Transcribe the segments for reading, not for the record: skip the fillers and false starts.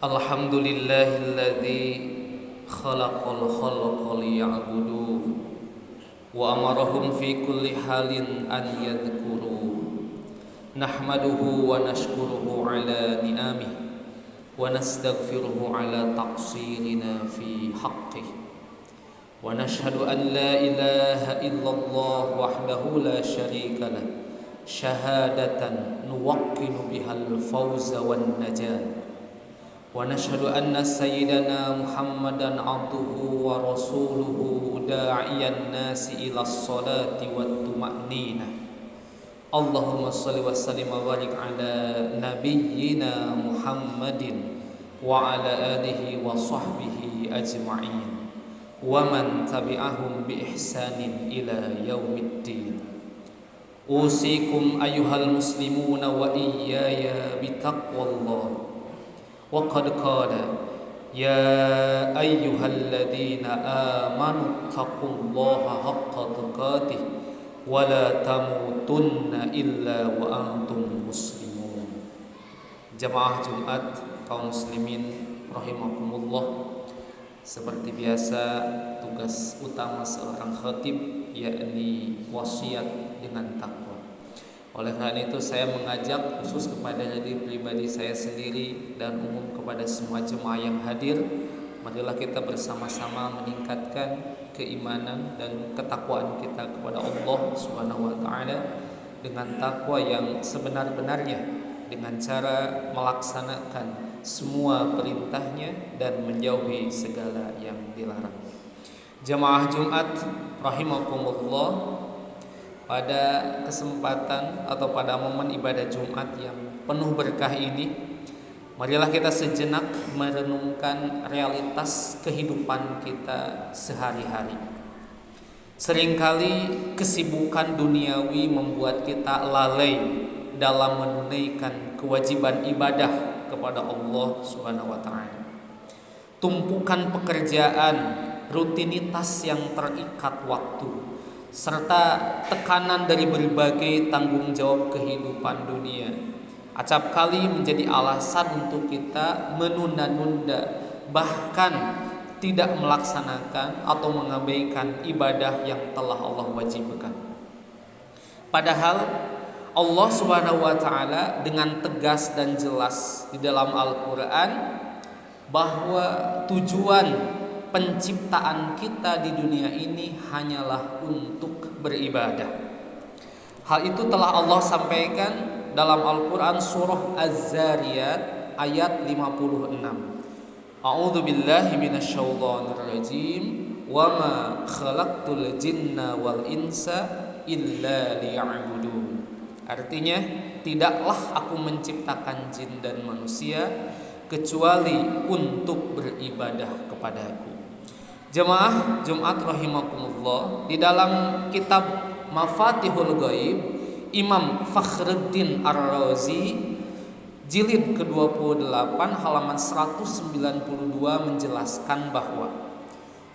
Alhamdulillahilladzi khalaqal khalqa liya'buduh wa amarahum fi kulli halin an yadhkuru nahmaduhu wa nashkuruhu ala ni'amih wa nastaghfiruhu ala taqsirina fi haqqih wa nashhadu an la ilaha illallah wahdahu la syarika lah syahadatan nuwaqqinu bihal fawza wan najah wa nashhadu anna sayyidana Muhammadan abduhu wa rasuluhu da'iyan nasi ila sholati wat tuma'ninah. Allahumma shalli wa sallim wa barik ala nabiyyina Muhammadin wa ala alihi wa sahbihi ajma'in wa man tabi'ahum bi ihsanin ila yaumiddin. Usikum ayyuhal muslimuna wa iyaya bi taqwallah. وقد قال يا أيها الذين آمنوا اتقوا الله حق تقاته ولا تموتن إلا وأنتم مسلمون. Jamaah Jumat kaum muslimin rahimakumullah, seperti biasa tugas utama seorang khatib yakni wasiat dengan takwa. Oleh karena itu saya mengajak khusus kepada diri pribadi saya sendiri dan umum kepada semua jemaah yang hadir, marilah kita bersama-sama meningkatkan keimanan dan ketakwaan kita kepada Allah Subhanahu wa taala dengan takwa yang sebenar-benarnya, dengan cara melaksanakan semua perintahnya dan menjauhi segala yang dilarang. Jemaah Jumat rahimakumullah, pada kesempatan atau pada momen ibadah Jumat yang penuh berkah ini, marilah kita sejenak merenungkan realitas kehidupan kita sehari-hari. Seringkali kesibukan duniawi membuat kita lalai dalam menunaikan kewajiban ibadah kepada Allah Subhanahu wa taala. Tumpukan pekerjaan, rutinitas yang terikat waktu, serta tekanan dari berbagai tanggung jawab kehidupan dunia acap kali menjadi alasan untuk kita menunda-nunda, bahkan tidak melaksanakan atau mengabaikan ibadah yang telah Allah wajibkan. Padahal Allah Subhanahu wa taala dengan tegas dan jelas di dalam Al-Qur'an bahwa tujuan penciptaan kita di dunia ini hanyalah untuk beribadah. Hal itu telah Allah sampaikan dalam Al-Quran surah Az-Zariyat ayat 56. A'udzu billahi minasyaitonir rajim. Wa ma khalaqtul jinna wal insa illa liya'budun. Artinya, tidaklah aku menciptakan jin dan manusia kecuali untuk beribadah kepadaku. Jemaah Jumat rahimakumullah, di dalam kitab Mafatihul Ghaib, Imam Fakhruddin Ar-Razi jilid ke-28 halaman 192 menjelaskan bahwa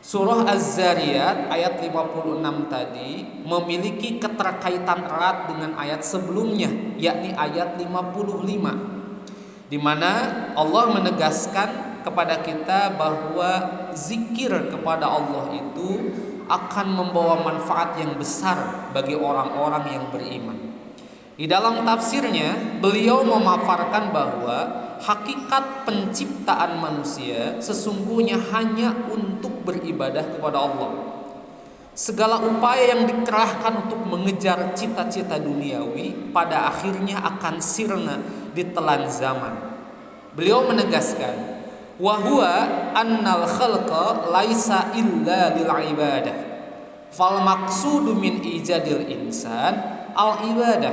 surah Az-Zariyat ayat 56 tadi memiliki keterkaitan erat dengan ayat sebelumnya, yakni ayat 55, di mana Allah menegaskan kepada kita bahwa zikir kepada Allah itu akan membawa manfaat yang besar bagi orang-orang yang beriman. Di dalam tafsirnya, beliau memaparkan bahwa hakikat penciptaan manusia sesungguhnya hanya untuk beribadah kepada Allah. Segala upaya yang dikerahkan untuk mengejar cita-cita duniawi pada akhirnya akan sirna di telan zaman. Beliau menegaskan, wa huwa annal khalqa laisa illa lil ibadah fal maqsudu min ijadil insan al ibadah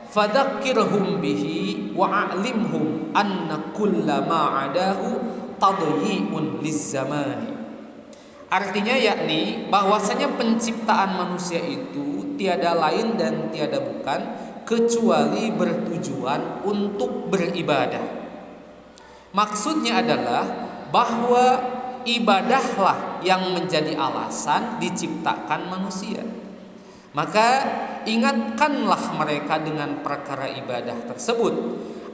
fadzakkirhum bihi wa a'limhum anna kullama adahu tadyi'un lizzamani. Artinya yakni bahwasanya penciptaan manusia itu tiada lain dan tiada bukan kecuali bertujuan untuk beribadah. Maksudnya adalah bahwa ibadahlah yang menjadi alasan diciptakan manusia. Maka ingatkanlah mereka dengan perkara ibadah tersebut.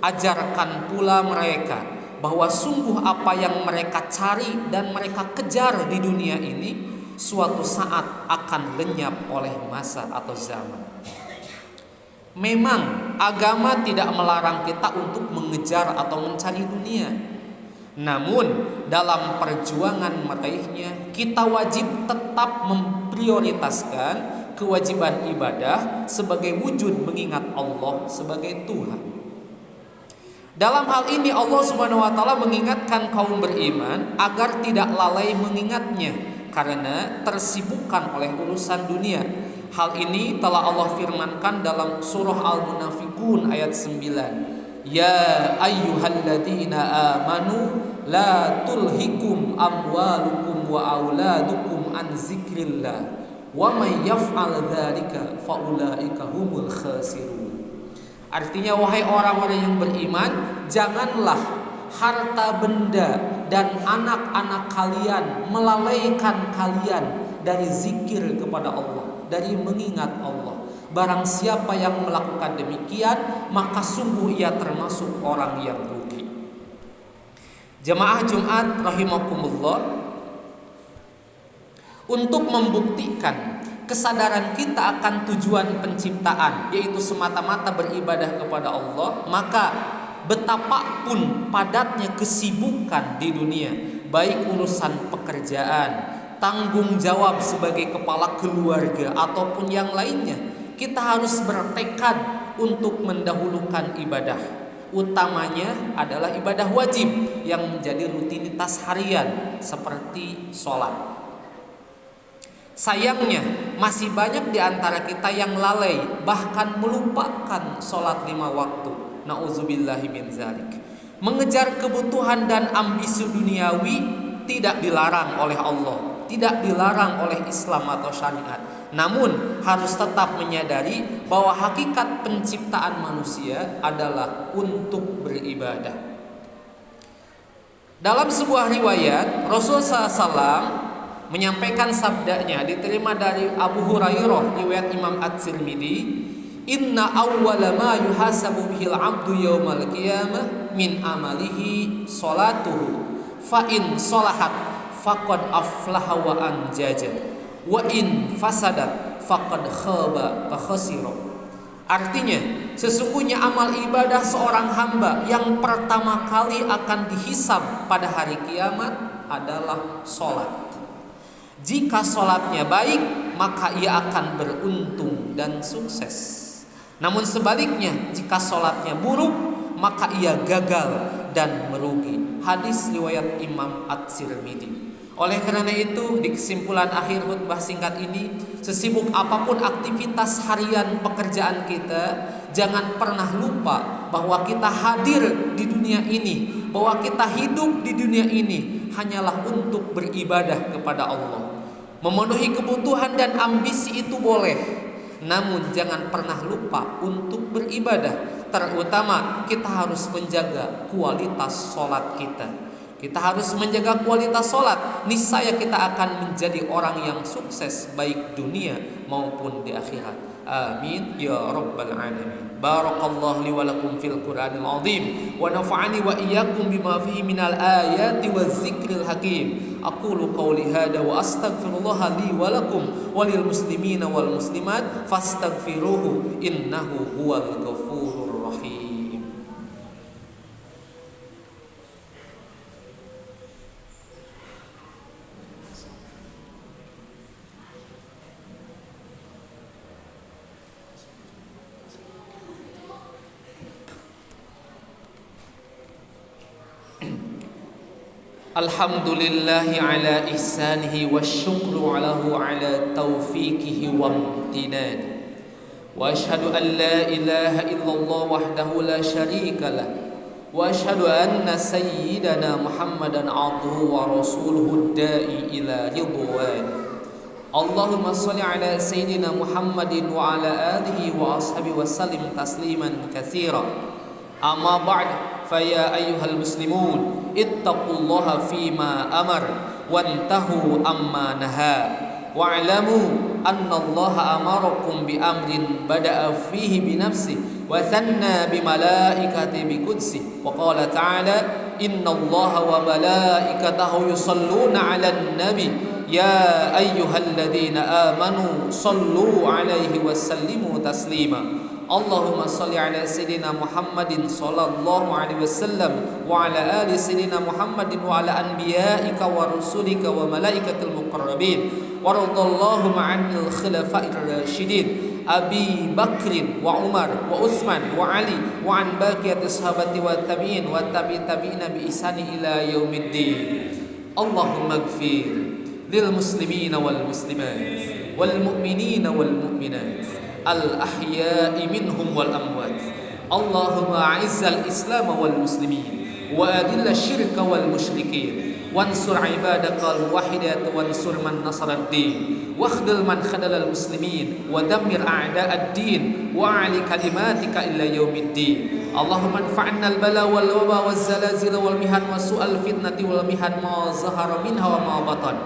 Ajarkan pula mereka bahwa sungguh apa yang mereka cari dan mereka kejar di dunia ini suatu saat akan lenyap oleh masa atau zaman. Memang agama tidak melarang kita untuk mengejar atau mencari dunia. Namun dalam perjuangan meraihnya kita wajib tetap memprioritaskan kewajiban ibadah sebagai wujud mengingat Allah sebagai Tuhan. Dalam hal ini Allah Subhanahu wa taala mengingatkan kaum beriman agar tidak lalai mengingatnya karena tersibukkan oleh urusan dunia. Hal ini telah Allah firmankan dalam surah Al-Munafiqun ayat 9. Ya ayyuhalladzina amanu la tulhikum amwalukum wa auladukum an zikrillah wa may yaf'al dzalika faulaika humul khasirun. Artinya, wahai orang-orang yang beriman, janganlah harta benda dan anak-anak kalian melalaikan kalian dari zikir kepada Allah, dari mengingat Allah. Barang siapa yang melakukan demikian, maka sungguh ia termasuk orang yang rugi. Jemaah Jumat rahimakumullah, untuk membuktikan kesadaran kita akan tujuan penciptaan, yaitu semata-mata beribadah kepada Allah, maka betapapun padatnya kesibukan di dunia, baik urusan pekerjaan, tanggung jawab sebagai kepala keluarga ataupun yang lainnya, kita harus bertekad untuk mendahulukan ibadah. Utamanya adalah ibadah wajib yang menjadi rutinitas harian seperti sholat. Sayangnya masih banyak di antara kita yang lalai, bahkan melupakan sholat 5 waktu. Na'udzubillahi min dzalik. Mengejar kebutuhan dan ambisi duniawi tidak dilarang oleh Allah, tidak dilarang oleh Islam atau syariat. Namun harus tetap menyadari bahwa hakikat penciptaan manusia adalah untuk beribadah. Dalam sebuah riwayat, Rasulullah SAW menyampaikan sabdanya, diterima dari Abu Hurairah, riwayat Imam At-Tirmidzi, inna awwala ma yuhasabu bihil abdu yaumal qiyamah min amalihi salatuhu fa in salahat faqad aflaha wa anjaja wa in fasadat faqad khaba wa khasira. Artinya, sesungguhnya amal ibadah seorang hamba yang pertama kali akan dihisab pada hari kiamat adalah salat. Jika sholatnya baik, maka ia akan beruntung dan sukses. Namun sebaliknya, jika sholatnya buruk, maka ia gagal dan merugi. Hadis riwayat Imam At-Tirmidzi. Oleh karena itu, di kesimpulan akhir khutbah singkat ini, sesibuk apapun aktivitas harian pekerjaan kita, jangan pernah lupa bahwa kita hadir di dunia ini, bahwa kita hidup di dunia ini hanyalah untuk beribadah kepada Allah. Memenuhi kebutuhan dan ambisi itu boleh, namun jangan pernah lupa untuk beribadah. Terutama kita harus menjaga kualitas sholat kita. Kita harus menjaga kualitas sholat. Niscaya kita akan menjadi orang yang sukses baik dunia maupun di akhirat. Amin ya rabbal alamin. Barakallahu li wa lakum fil Qur'anil azim wa nafa'ani wa iyyakum bima fihi minal ayati waz zikril hakim. Aqulu qawli hada wa astaghfirullah li wa lakum wa lil muslimina wal muslimat fastaghfiruhu innahu huwal ghafurur rahim. Alhamdulillahi ala ihsanihi wa syukru alahu ala taufiqihi wa amtinani. Wa ashhadu an la ilaha illallah wahdahu la syarika lah. Wa ashhadu anna sayyidana Muhammadan abduhu wa rasuluhu da'i ila ridwan. Allahumma salli ala sayyidina Muhammadin wa ala alihi wa ashabihi wa sallim tasliman katsira. Amma ba'd. Faya ayyuhal muslimun ittaqullaha fima amar wantahu amma naha wa'lamu annallaha amarakum bi amrin bada'a fihi bi nafsi wa thanna bi malaikati bi qudsi wa qala ta'ala innallaha wa malaikatahu yusalluna 'alan nabi ya ayyuhalladzina amanu sallu 'alaihi wa sallimu taslima. Allahumma salli ala sayyidina Muhammadin sallallahu alaihi wasallam wa ala ali sayyidina Muhammadin wa ala anbiya'ika wa rusulika wa malaikatil muqarrabin wa radallahu ma'anil khulafa'ir rasyidin Abi Bakrin wa Umar wa Utsman wa Ali wa an baqiyati sahabati wa tabi'in wa tabi'ina bi ihsani ila yaumiddin. Allahumma ighfir lil muslimina wal muslimat wal mu'minina wal mu'minat al-ahya'i minhum wal amwat. Allahumma a'izzal islam wal muslimin wa adilla syirka wal musyrikin wansur ibadakal wahidat wansur man nasarad din wakhdhil man khadalal muslimin wa dammir a'da'ad din wa ali kalimatika illa yaumiddin. Allahumma anfa'na al-bala wal waba waz zalazil wal mihan wa su'al fitnati wal mihan ma zahara minha wa ma batan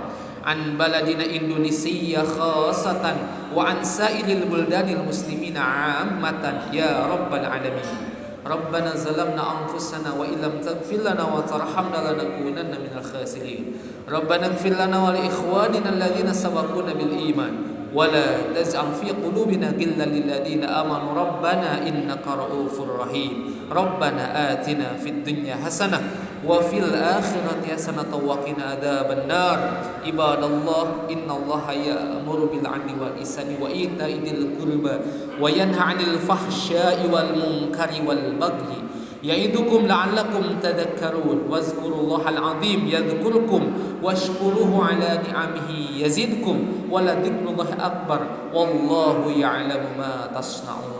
an baladina Indonesia khasatan wa an sairil buldanil muslimina ammatan ya rabbal alamin. Rabbana zalamna anfusana wa illam taghfir lana wa tarhamna lanakunanna minal khasirin. Rabbana ighfir lana wa li ikhwanina alladhina sabaquna bil iman wa la taj'al fi qulubina ghillan lil ladzina amanu rabbana innaka ra'ufur rahim. Rabbana atina fid dunya hasanah wa fil akhirati hasanatan wa qina adzabannar. Ibadallah innallaha ya'muru bil 'adli wal ihsani wa ita'i dzil qurba wa yanha 'anil fahsya'i wal munkari wal baghi ya'idukum la'allakum tadhakkarun wazkurullahal 'azim yadhkurkum washkuruhu 'ala ni'amihi yazidkum wa la dzikrullahi akbar wallahu ya'lamu ma tasna'un.